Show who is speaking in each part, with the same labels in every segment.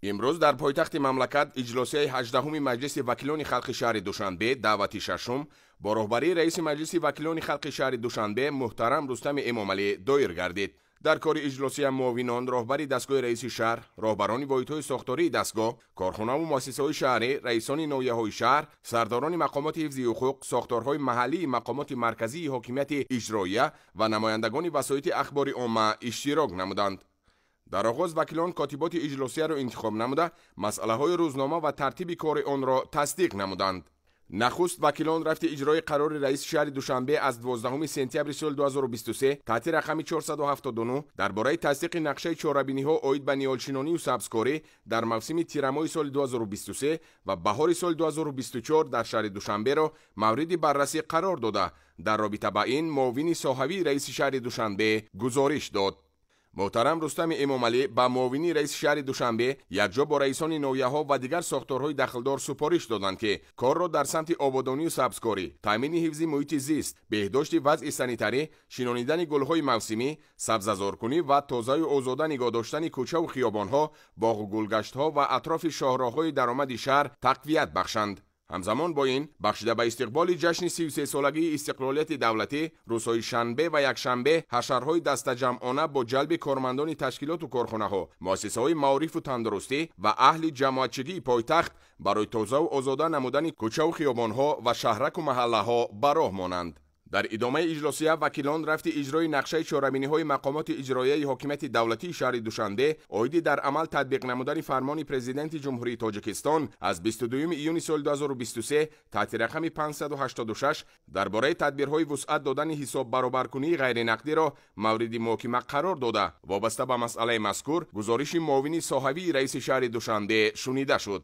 Speaker 1: امروز در پایتخت مملکت اجلاسی 18 مجلس وکیلان خلق شهر دوشنبه دعوتی ششم با رهبری رئیس مجلس وکیلان خلق شهر دوشنبه محترم رستم امامعلی دایر گردید. در کار اجلاسی معاونان رهبری دستگاه رئیس شهر، رهبران واحدهای ساختاری دستگاه، کارخانه و مؤسسه‌های شهری، رئیسان ناحیه‌های شهر، سرداران مقامات حفظی حقوق، ساختارهای محلی مقامات مرکزی حاکمیت اجراییه و نمایندگان وسایط اخبار عامه اشتراک نمودند. در آغاز وکیلان کاتبات اجلاسیه را انتخاب نموده مسئله‌های روزنامه و ترتیب کار آن را تصدیق نمودند. نخست وکیلان رفت اجرای قرار رئیس شهر دوشنبه از 12 سپتامبر سال 2023 تحت رقم 479 درباره تصدیق نقشه چهاربینی‌ها عاید به نیالچینانی و سبزکاری در موسم تیرماه سال 2023 و بهار سال 2024 در شهر دوشنبه را مورد بررسی قرار داده. در رابطه با این معاون صاحبی رئیس شهر دوشنبه گزارش داد. محترم رستم امامعلی با معاون رئیس شهر دوشنبه یکجا با رئیسان ناحیه‌ها و دیگر ساختارهای دخلدار سپارش دادند که کار را در سمت آبادانی و سبزکاری، تامین حفظ محیط زیست، بهداشت وضع سانیتری، شنانیدن گل‌های موسمی، سبززارکنی و تازه و آزاده نگاه داشتن کوچه و خیابان‌ها، باغ و گلگشت‌ها و اطراف شاهراه‌های درآمد شهر تقویت بخشند. همزمان با این بخشیده به استقبال جشن 33 سالگی استقلالیت دولتی روزهای شنبه و یکشنبه حشرهای دسته‌جمعانه با جلب کارمندان تشکیلات و کارخانه‌ها، مؤسسه‌های معارف و تندرستی و اهل جماعتچگی پایتخت برای تازه و آزاده نمودن کوچه و خیابان‌ها و شهرک و محله‌ها به راه مانند. در ادامه اجلاسیه وکیلان رفت اجرای نقشه چهاربینی‌های مقامات اجرایی حاکمیت دولتی شهر دوشنبه عاید در عمل تطبیق نمودن فرمان پرزیدنت جمهوری تاجیکستان از 22 ایون سال 2023 تحت رقم 586 درباره تدبیرهای وسعت دادن حساب برابرکنی غیر نقدی را مورد محاکمه قرار داده. وابسته به مسئله مذکور گزارش معاون صاحبی رئیس شهر دوشنبه شنیده شد.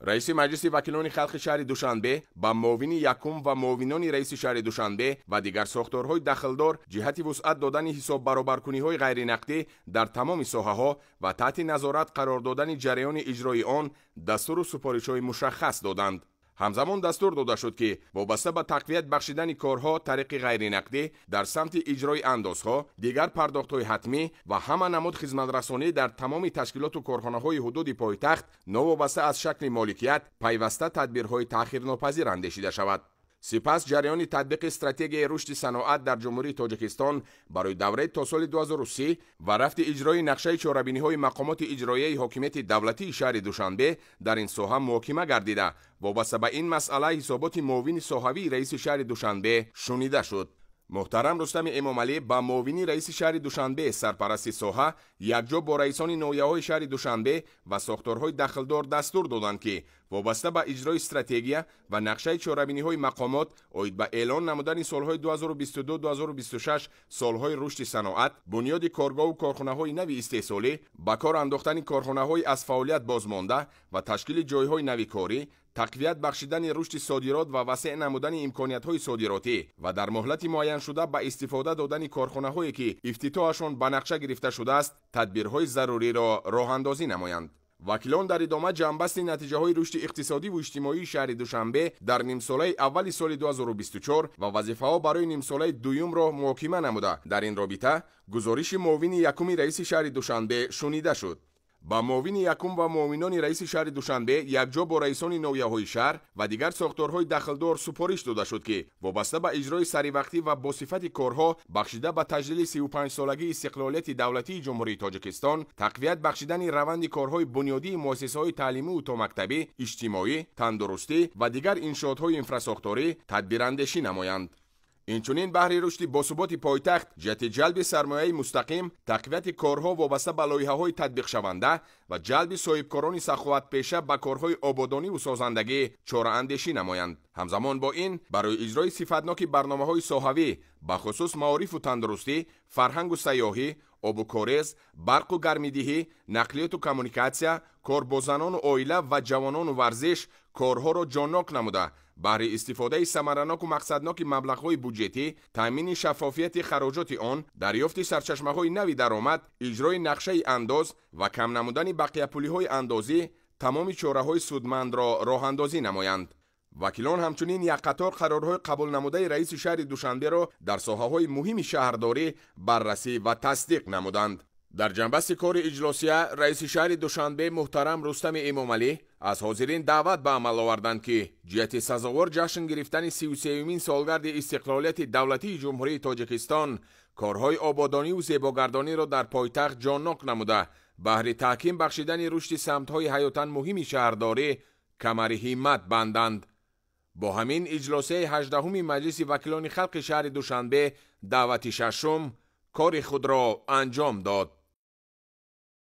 Speaker 1: رئیس مجلس وکیلان خلق شهر دوشنبه با معاون یکم و معاونان رئیس شهر دوشنبه و دیگر ساختارهای دخلدار جهت وسعت دادن حساب برابرکنی‌های غیر نقدی در تمام ساحه‌ها و تحت نظارت قرار دادن جریان اجرای آن دستور و سفارش‌های مشخص دادند. همزمان دستور داده شد که وابسته به تقویت بخشیدن کارها طریق غیر نقدی در سمت اجرای اندازها، دیگر پرداخت‌های حتمی و همه نماد خدمت‌رسانی در تمام تشکیلات و کارخانه‌های حدود پایتخت نوابسته از شکل مالکیت پیوسته تدبیرهای تأخیرناپذیر اندیشیده شود. سپس جریان تطبیق استراتژی رشد صنعت در جمهوری تاجیکستان برای دوره تا سال 2030 و رفت اجرای نقشه چهاربینی‌های مقامات اجرایی حاکمیت دولتی شهر دوشنبه در این ساحه محاکمه گردیده. وابسته به این مسئله حسابات معاون صاحبی رئیس شهر دوشنبه شنیده شد. محترم رستم امامعلی با معاون رئیس شهر دوشنبه سرپرست ساحه یکجا با رئیسان ناحیه‌های شهر دوشنبه و ساختارهای دخلدار دستور دادند که وابسته به اجرای استراتژی و نقشه چهاربینی‌های مقامات عاید به اعلان نمودن سالهای 2022-2026 سالهای رشد صنعت، بنیاد کارگاه و کارخانه‌های نوی استحصالی، به کار انداختن کارخانه‌های از فعالیت بازمانده و تشکیل جایهای نوی کاری، تقویت بخشیدن رشد صادرات و وسع نمودن امکانیت‌های صادراتی و در مهلت معین شده به استفاده دادن کارخانه‌هایی که افتتاحشان به نقشه گرفته شده است تدبیرهای ضروری را راه اندازی نمایند. وکیلان در ادامه جنبست نتیجه‌های رشد اقتصادی و اجتماعی شهر دوشنبه در نیم ساله اول سال 2024 و وظیفه‌ها برای نیم ساله دوم را محاکمه نموده. در این رابطه گزارش معاون یکم رئیس شهر دوشنبه شنیده شد. با معاون یکم و معاونان رئیس شهر دوشنبه یکجا با رئیسان ناحیه‌های شهر و دیگر ساختارهای دخلدار سپارش داده شد که وابسته به اجرای سریع و با صفت کارها بخشیده به تجلیل 35 سالگی استقلالیت دولتی جمهوری تاجیکستان، تقویت بخشیدن روند کارهای بنیادی مؤسسه‌های تعلیمی و تا مکتبی، اجتماعی، تندرستی و دیگر انشاءات‌های انفراساختاری تدبیراندیشی نمایند. اینچنین بهره رشد باثبات پایتخت جهت جلب سرمایه مستقیم، تقویت کارها وابسته به لایحه‌های تطبیق شونده و جلب صاحبکاران سخاوت پیشه به کارهای آبادانی و سازندگی چاره‌اندیشی نمایند. همزمان با این برای اجرای صفتناک برنامه‌های ساحوی به خصوص معارف و تندرستی، فرهنگ و سیاحی، آب و کاریز، برق و گرمیدهی، نقلیات و کمونیکاسیا، کار با زنان و عائله و جوانان و ورزش کارها را جانناک نموده برای استفاده ثمرناک و مقصدناک مبلغ‌های بودجتی، تامین شفافیت خراجات آن، دریافت سرچشمه‌های نوی درآمد، اجرای نقشه انداز و کم نمودن بقیه پولی‌های اندازی تمام چاره‌های سودمند را راه اندازی نمایند. وکیلان همچنین یک قطار قرارهای قبول نموده رئیس شهر دوشنبه را در ساحه‌های مهم شهرداری بررسی و تصدیق نمودند. در جنبست کار اجلاسیه رئیس شهر دوشنبه محترم رستم امامعلی از حاضرین دعوت به عمل آوردند که جهت سزاوار جشن گرفتن 33مین سالگرد استقلالیت دولتی جمهوری تاجیکستان کارهای آبادانی و زیباگردانی را در پایتخت جانناق نموده بهر تحکیم بخشیدن رشد سمت‌های حیاتاً مهم شهرداری کمر همت بندند. با همین اجلاسیه 18 مجلس وکیلان خلق شهر دوشنبه دعوت ششم کار خود را انجام داد.